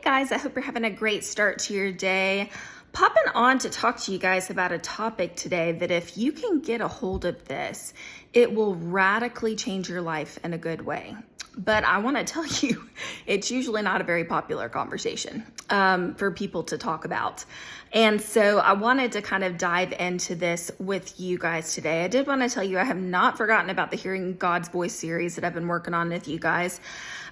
guys, I hope you're having a great start to your day. Popping on to talk to you guys about a topic today that if you can get a hold of this, it will radically change your life in a good way. But I want to tell you, it's usually not a very popular conversation for people to talk about. And so I wanted to kind of dive into this with you guys today. I did want to tell you I have not forgotten about the Hearing God's Voice series that I've been working on with you guys.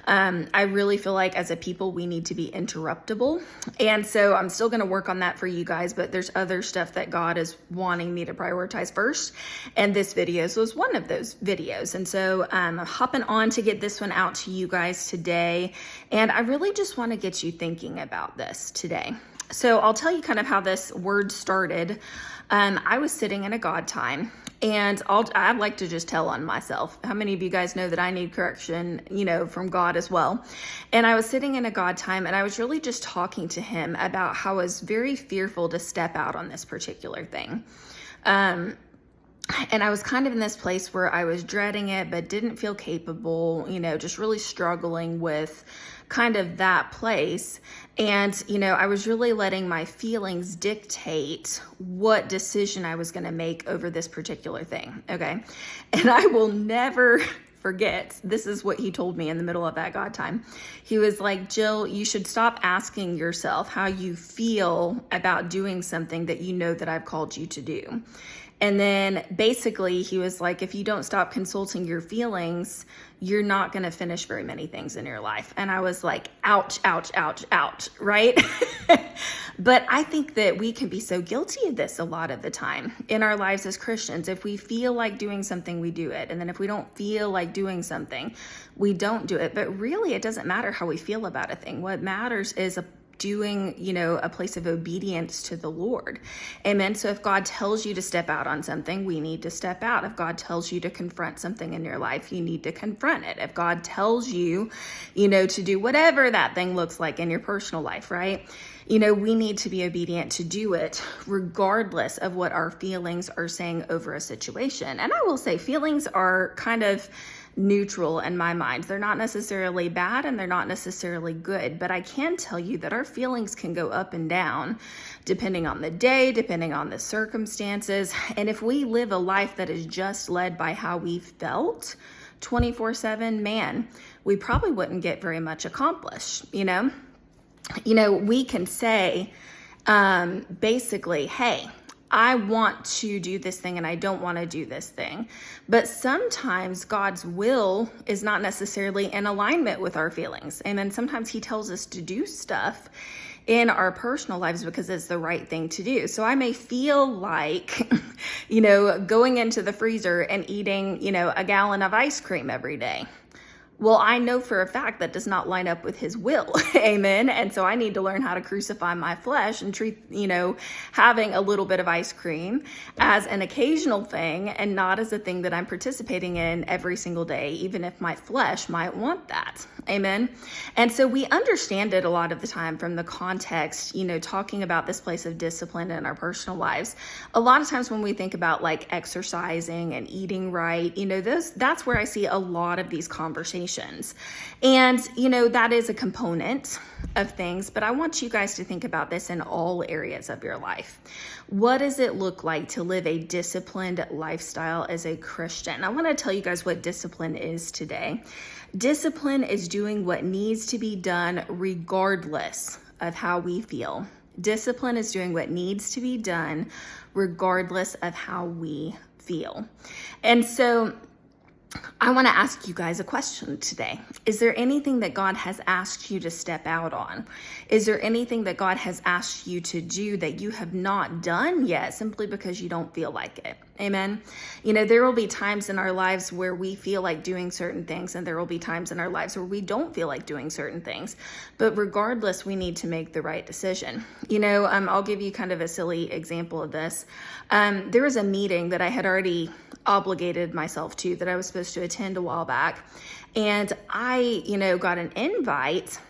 I really feel like as a people, we need to be interruptible. And so I'm still going to work on that for you guys, but there's other stuff that God is wanting me to prioritize first. And this video was one of those videos. And so I'm hopping on to get this one out to you guys today. And I really just want to get you thinking about this today. So I'll tell you kind of how this word started. I was sitting in a God time. And I'd like to just tell on myself. How many of you guys know that I need correction, from God as well? And I was sitting in a God time and I was really just talking to him about how I was very fearful to step out on this particular thing. And I was kind of in this place where I was dreading it, but didn't feel capable, just really struggling with kind of that place. And, I was really letting my feelings dictate what decision I was going to make over this particular thing. Okay. And I will never forget, this is what he told me in the middle of that God time. He was like, Jill, you should stop asking yourself how you feel about doing something that you know that I've called you to do. And then basically he was like, if you don't stop consulting your feelings, you're not going to finish very many things in your life. And I was like, ouch, ouch, ouch, ouch, right? But I think that we can be so guilty of this a lot of the time in our lives as Christians. If we feel like doing something, we do it. And then if we don't feel like doing something, we don't do it. But really, it doesn't matter how we feel about a thing. What matters is doing, a place of obedience to the Lord. Amen. So if God tells you to step out on something, we need to step out. If God tells you to confront something in your life, you need to confront it. If God tells you, to do whatever that thing looks like in your personal life, right? We need to be obedient to do it regardless of what our feelings are saying over a situation. And I will say feelings are kind of neutral in my mind. They're not necessarily bad and they're not necessarily good, but I can tell you that our feelings can go up and down depending on the day, depending on the circumstances. And if we live a life that is just led by how we felt 24/7, man, we probably wouldn't get very much accomplished, we can say, basically, hey, I want to do this thing and I don't want to do this thing. But sometimes God's will is not necessarily in alignment with our feelings. And then sometimes he tells us to do stuff in our personal lives because it's the right thing to do. So I may feel like, going into the freezer and eating, a gallon of ice cream every day. Well, I know for a fact that does not line up with his will. Amen. And so I need to learn how to crucify my flesh and treat, having a little bit of ice cream as an occasional thing and not as a thing that I'm participating in every single day, even if my flesh might want that. Amen. And so we understand it a lot of the time from the context, talking about this place of discipline in our personal lives. A lot of times when we think about like exercising and eating right, that's where I see a lot of these conversations. And, that is a component of things, but I want you guys to think about this in all areas of your life. What does it look like to live a disciplined lifestyle as a Christian? I want to tell you guys what discipline is today. Discipline is doing what needs to be done regardless of how we feel. Discipline is doing what needs to be done regardless of how we feel. And so I want to ask you guys a question today. Is there anything that God has asked you to step out on? Is there anything that God has asked you to do that you have not done yet simply because you don't feel like it? Amen. There will be times in our lives where we feel like doing certain things, and there will be times in our lives where we don't feel like doing certain things. But regardless, we need to make the right decision. I'll give you kind of a silly example of this. There was a meeting that I had already obligated myself to that I was supposed to attend a while back. And I, got an invite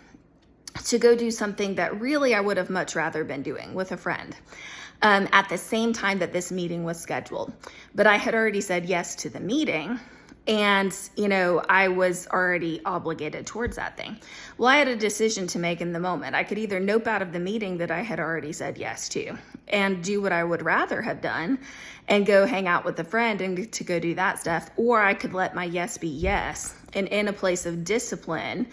to go do something that really I would have much rather been doing with a friend. At the same time that this meeting was scheduled. But I had already said yes to the meeting. And, I was already obligated towards that thing. Well, I had a decision to make in the moment. I could either nope out of the meeting that I had already said yes to and do what I would rather have done and go hang out with a friend and to go do that stuff, or I could let my yes be yes and in a place of discipline,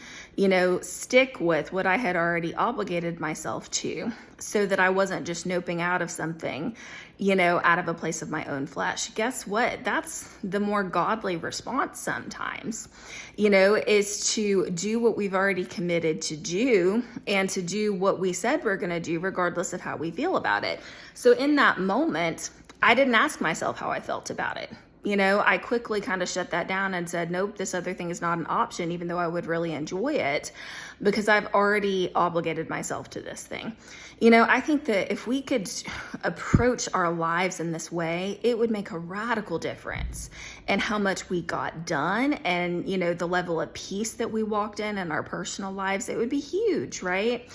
stick with what I had already obligated myself to so that I wasn't just noping out of something, out of a place of my own flesh. Guess what? That's the more godly response sometimes, is to do what we've already committed to do and to do what we said we're going to do, regardless of how we feel about it. So in that moment, I didn't ask myself how I felt about it. I quickly kind of shut that down and said, nope, this other thing is not an option, even though I would really enjoy it, because I've already obligated myself to this thing. I think that if we could approach our lives in this way, it would make a radical difference in how much we got done and, the level of peace that we walked in our personal lives. It would be huge, right?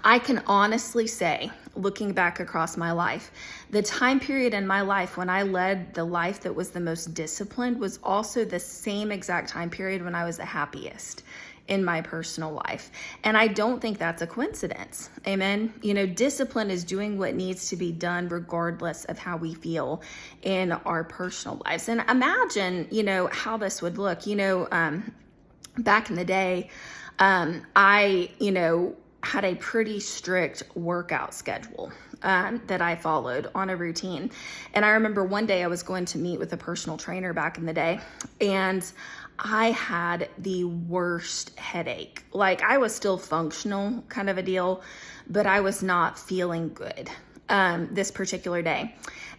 I can honestly say, looking back across my life, the time period in my life when I led the life that was the most disciplined was also the same exact time period when I was the happiest in my personal life. And I don't think that's a coincidence. Amen. Discipline is doing what needs to be done regardless of how we feel in our personal lives. And imagine, how this would look. Back in the day, I had a pretty strict workout schedule that I followed on a routine. And I remember one day I was going to meet with a personal trainer back in the day, and I had the worst headache. Like, I was still functional kind of a deal, but I was not feeling good this particular day.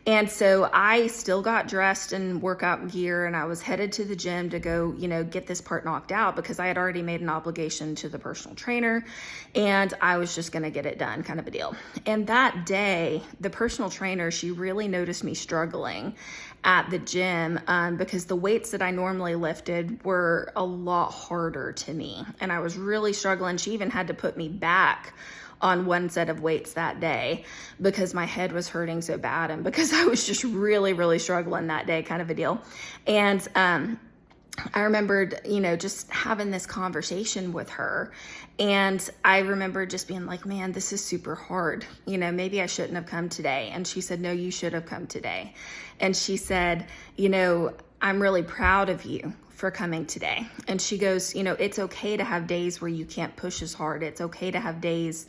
And so I still got dressed in workout gear and I was headed to the gym to go, get this part knocked out because I had already made an obligation to the personal trainer and I was just going to get it done, kind of a deal. And that day, the personal trainer, she really noticed me struggling at the gym because the weights that I normally lifted were a lot harder to me. And I was really struggling. She even had to put me back on one set of weights that day because my head was hurting so bad and because I was just really, really struggling that day, kind of a deal. And I remembered, just having this conversation with her. And I remember just being like, man, this is super hard. Maybe I shouldn't have come today. And she said, no, you should have come today. And she said, I'm really proud of you for coming today. And she goes, it's okay to have days where you can't push as hard. It's okay to have days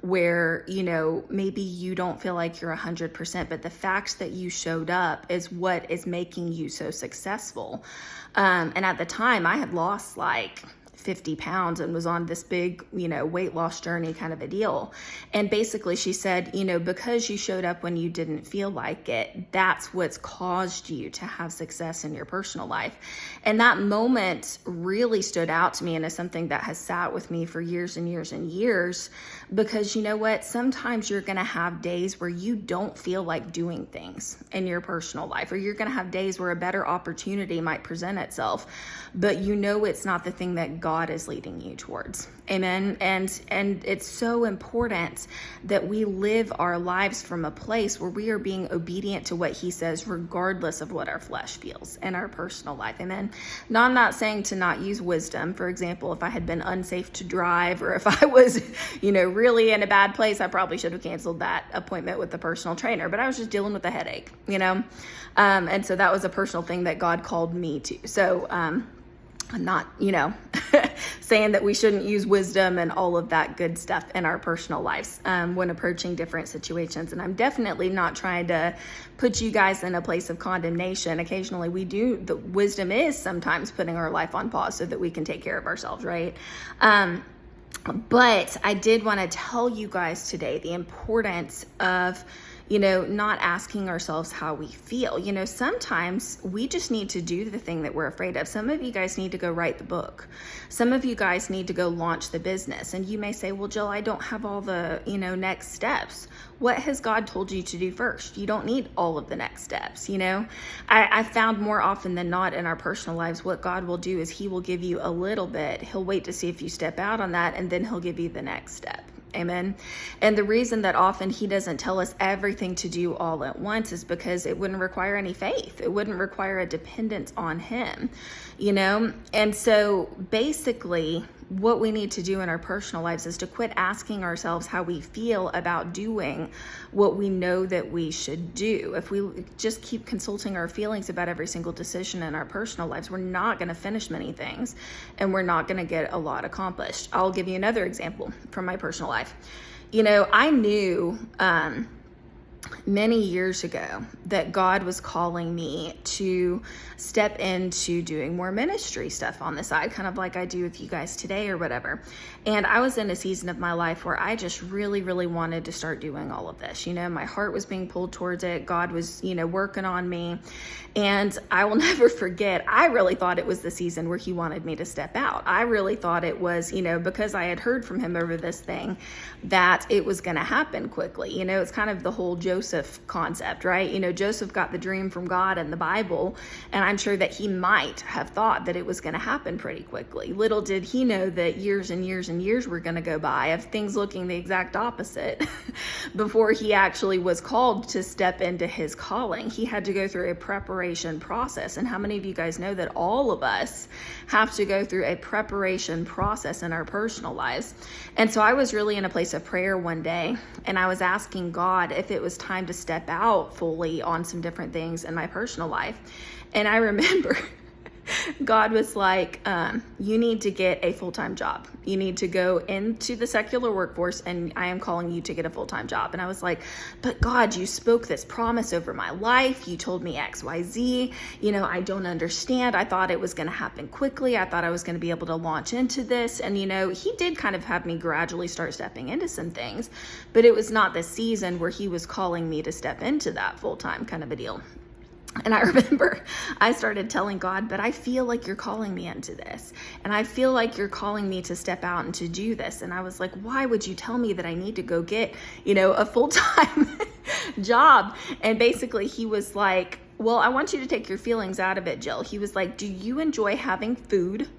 where, maybe you don't feel like you're 100%, but the fact that you showed up is what is making you so successful. And at the time I had lost like 50 pounds and was on this big, weight loss journey, kind of a deal. And basically she said, because you showed up when you didn't feel like it, that's what's caused you to have success in your personal life. And that moment really stood out to me and is something that has sat with me for years and years and years, because you know what? Sometimes you're going to have days where you don't feel like doing things in your personal life, or you're going to have days where a better opportunity might present itself, but it's not the thing that God is leading you towards. Amen. And it's so important that we live our lives from a place where we are being obedient to what he says, regardless of what our flesh feels in our personal life. Amen. Now, I'm not saying to not use wisdom. For example, if I had been unsafe to drive, or if I was, really in a bad place, I probably should have canceled that appointment with the personal trainer, but I was just dealing with a headache, and so that was a personal thing that God called me to. So, I'm not, saying that we shouldn't use wisdom and all of that good stuff in our personal lives when approaching different situations. And I'm definitely not trying to put you guys in a place of condemnation. Occasionally we do. The wisdom is sometimes putting our life on pause so that we can take care of ourselves, right? But I did want to tell you guys today the importance of not asking ourselves how we feel. Sometimes we just need to do the thing that we're afraid of. Some of you guys need to go write the book. Some of you guys need to go launch the business. And you may say, well, Jill, I don't have all the, next steps. What has God told you to do first? You don't need all of the next steps. I found more often than not in our personal lives, what God will do is he will give you a little bit. He'll wait to see if you step out on that, and then he'll give you the next step. Amen. And the reason that often he doesn't tell us everything to do all at once is because it wouldn't require any faith. It wouldn't require a dependence on him, you know? And so basically what we need to do in our personal lives is to quit asking ourselves how we feel about doing what we know that we should do. If we just keep consulting our feelings about every single decision in our personal lives, we're not going to finish many things and we're not going to get a lot accomplished. I'll give you another example from my personal life. You know, I knew many years ago that God was calling me to step into doing more ministry stuff on the side, kind of like I do with you guys today or whatever. And I was in a season of my life where I just really, really wanted to start doing all of this. You know, my heart was being pulled towards it. God was, you know, working on me. And I will never forget, I really thought it was the season where he wanted me to step out. I really thought it was, you know, because I had heard from him over this thing, that it was going to happen quickly. You know, it's kind of the whole Joseph concept, right? You know, Joseph got the dream from God in the Bible, and I'm sure that he might have thought that it was going to happen pretty quickly. Little did he know that years and years and years were going to go by of things looking the exact opposite before he actually was called to step into his calling. He had to go through a preparation process. And how many of you guys know that all of us have to go through a preparation process in our personal lives? And so I was really in a place of prayer one day, and I was asking God if it was time to step out fully on some different things in my personal life. And I remember God was like, you need to get a full-time job. You need to go into the secular workforce, and I am calling you to get a full-time job. And I was like, but God, you spoke this promise over my life. You told me X, Y, Z. You know, I don't understand. I thought it was going to happen quickly. I thought I was going to be able to launch into this. And, you know, he did kind of have me gradually start stepping into some things, but it was not the season where he was calling me to step into that full-time kind of a deal. And I remember I started telling God, but I feel like you're calling me into this. And I feel like you're calling me to step out and to do this. And I was like, why would you tell me that I need to go get, you know, a full-time job? And basically he was like, well, I want you to take your feelings out of it, Jill. He was like, do you enjoy having food?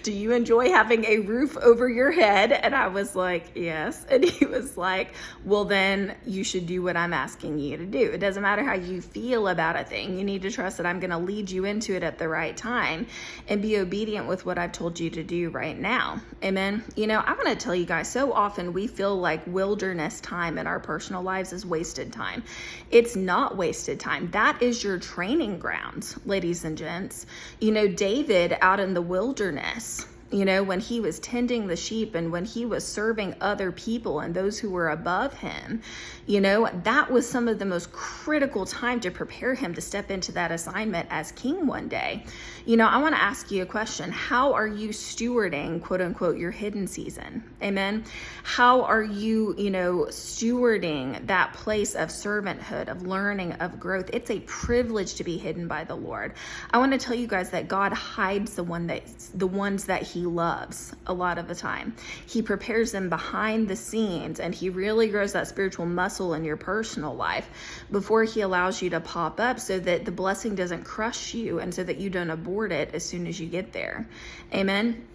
Do you enjoy having a roof over your head? And I was like, yes. And he was like, well, then you should do what I'm asking you to do. It doesn't matter how you feel about a thing. You need to trust that I'm going to lead you into it at the right time and be obedient with what I've told you to do right now. Amen. You know, I want to tell you guys, so often we feel like wilderness time in our personal lives is wasted time. It's not wasted time. That is your training grounds, ladies and gents. You know, David out in the wilderness, you know, when he was tending the sheep and when he was serving other people and those who were above him, you know, that was some of the most critical time to prepare him to step into that assignment as king one day. You know, I want to ask you a question. How are you stewarding, quote unquote, your hidden season? Amen. How are you, you know, stewarding that place of servanthood, of learning, of growth? It's a privilege to be hidden by the Lord. I want to tell you guys that God hides the ones that he loves a lot of the time. He prepares them behind the scenes, and he really grows that spiritual muscle in your personal life before he allows you to pop up, so that the blessing doesn't crush you and so that you don't abort it as soon as you get there. Amen.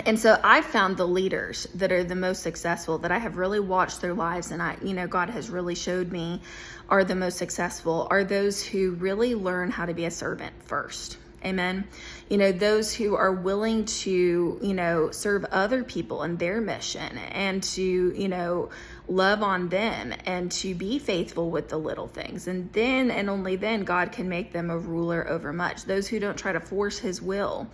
And so I found the leaders that are the most successful, that I have really watched their lives, and God has really showed me are the most successful, are those who really learn how to be a servant first. Amen. You know, those who are willing to, you know, serve other people in their mission and to, you know, love on them and to be faithful with the little things. And then, and only then, God can make them a ruler over much. Those who don't try to force his will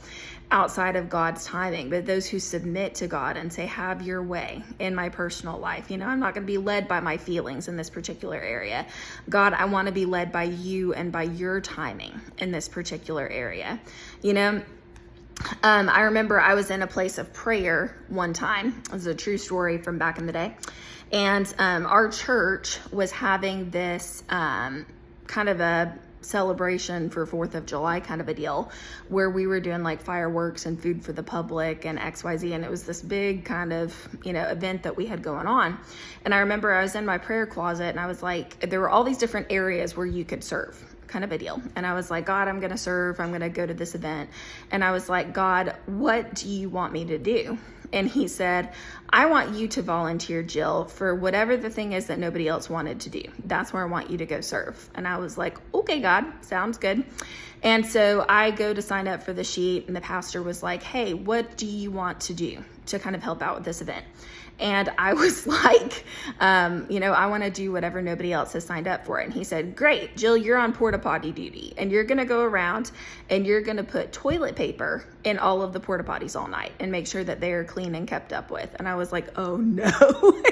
outside of God's timing, but those who submit to God and say, have your way in my personal life. You know, I'm not going to be led by my feelings in this particular area. God, I want to be led by you and by your timing in this particular area. You know, I remember I was in a place of prayer one time. It was a true story from back in the day. And our church was having this kind of a celebration for 4th of July kind of a deal, where we were doing like fireworks and food for the public and XYZ. And it was this big kind of, you know, event that we had going on. And I remember I was in my prayer closet, and I was like, there were all these different areas where you could serve, kind of a deal. And I was like, God, I'm going to serve. I'm going to go to this event. And I was like, God, what do you want me to do? And he said, I want you to volunteer, Jill, for whatever the thing is that nobody else wanted to do. That's where I want you to go serve. And I was like, okay, God, sounds good. And so I go to sign up for the sheet, and the pastor was like, hey, what do you want to do to kind of help out with this event? And I was like, I want to do whatever nobody else has signed up for it. And he said, great, Jill, you're on porta potty duty, and you're going to go around and you're going to put toilet paper in all of the porta potties all night and make sure that they are clean and kept up with. And I was like, oh no.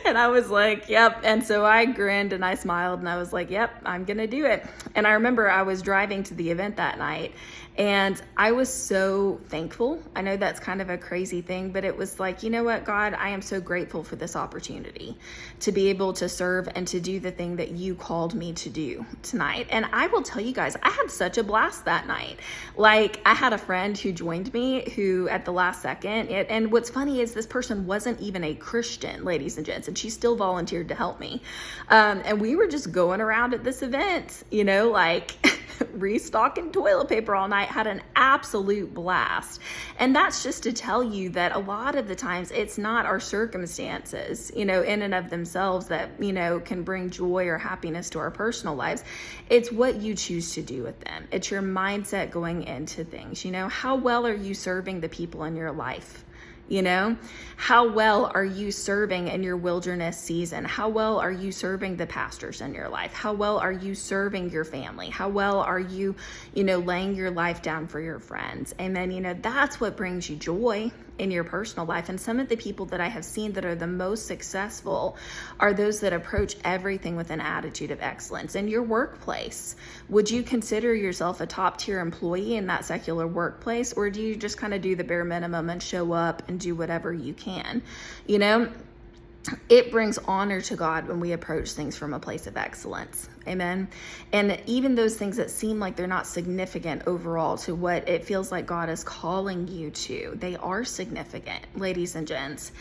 And I was like, yep. And so I grinned and I smiled and I was like, yep, I'm going to do it. And I remember I was driving to the event that night and I was so thankful. I know that's kind of a crazy thing, but it was like, you know what, God, I am so grateful for this opportunity to be able to serve and to do the thing that you called me to do tonight. And I will tell you guys, I had such a blast that night. Like, I had a friend who joined me who at the last second, and what's funny is this person wasn't even a Christian, ladies and gents, and she still volunteered to help me. And we were just going around at this event, like restocking toilet paper all night, had an absolute blast. And that's just to tell you that a lot of the times it's not our circumstances, in and of themselves that, can bring joy or happiness to our personal lives. It's what you choose to do with them. It's your mindset going into things. How well are you serving the people in your life? How well are you serving in your wilderness season? How well are you serving the pastors in your life? How well are you serving your family? How well are you, laying your life down for your friends? And then, that's what brings you joy in your personal life. And some of the people that I have seen that are the most successful are those that approach everything with an attitude of excellence. In your workplace, would you consider yourself a top tier employee in that secular workplace? Or do you just kind of do the bare minimum and show up and do whatever you can? It brings honor to God when we approach things from a place of excellence. Amen. And even those things that seem like they're not significant overall to what it feels like God is calling you to, they are significant, ladies and gents.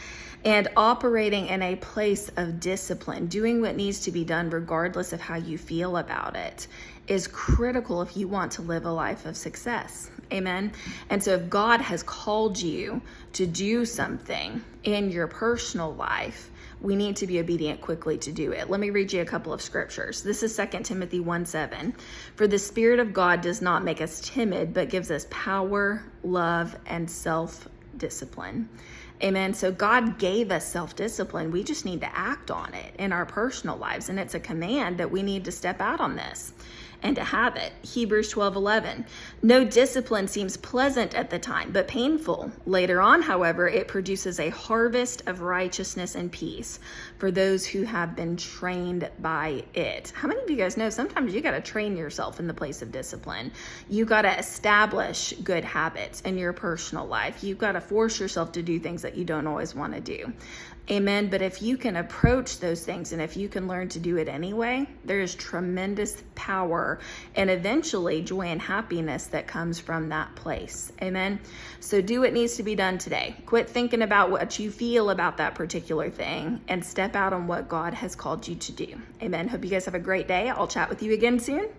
And operating in a place of discipline, doing what needs to be done regardless of how you feel about it, is critical if you want to live a life of success. Amen. And so if God has called you to do something in your personal life, we need to be obedient quickly to do it. Let me read you a couple of scriptures. This is 2 Timothy 1:7. For the Spirit of God does not make us timid, but gives us power, love, and self-discipline. Amen. So God gave us self-discipline. We just need to act on it in our personal lives. And it's a command that we need to step out on this and to have it. Hebrews 12:11. No discipline seems pleasant at the time, but painful. Later on, however, it produces a harvest of righteousness and peace for those who have been trained by it. How many of you guys know sometimes you got to train yourself in the place of discipline? You got to establish good habits in your personal life. You've got to force yourself to do things that you don't always want to do. Amen. But if you can approach those things and if you can learn to do it anyway, there is tremendous power and eventually joy and happiness that comes from that place. Amen. So do what needs to be done today. Quit thinking about what you feel about that particular thing and step out on what God has called you to do. Amen. Hope you guys have a great day. I'll chat with you again soon.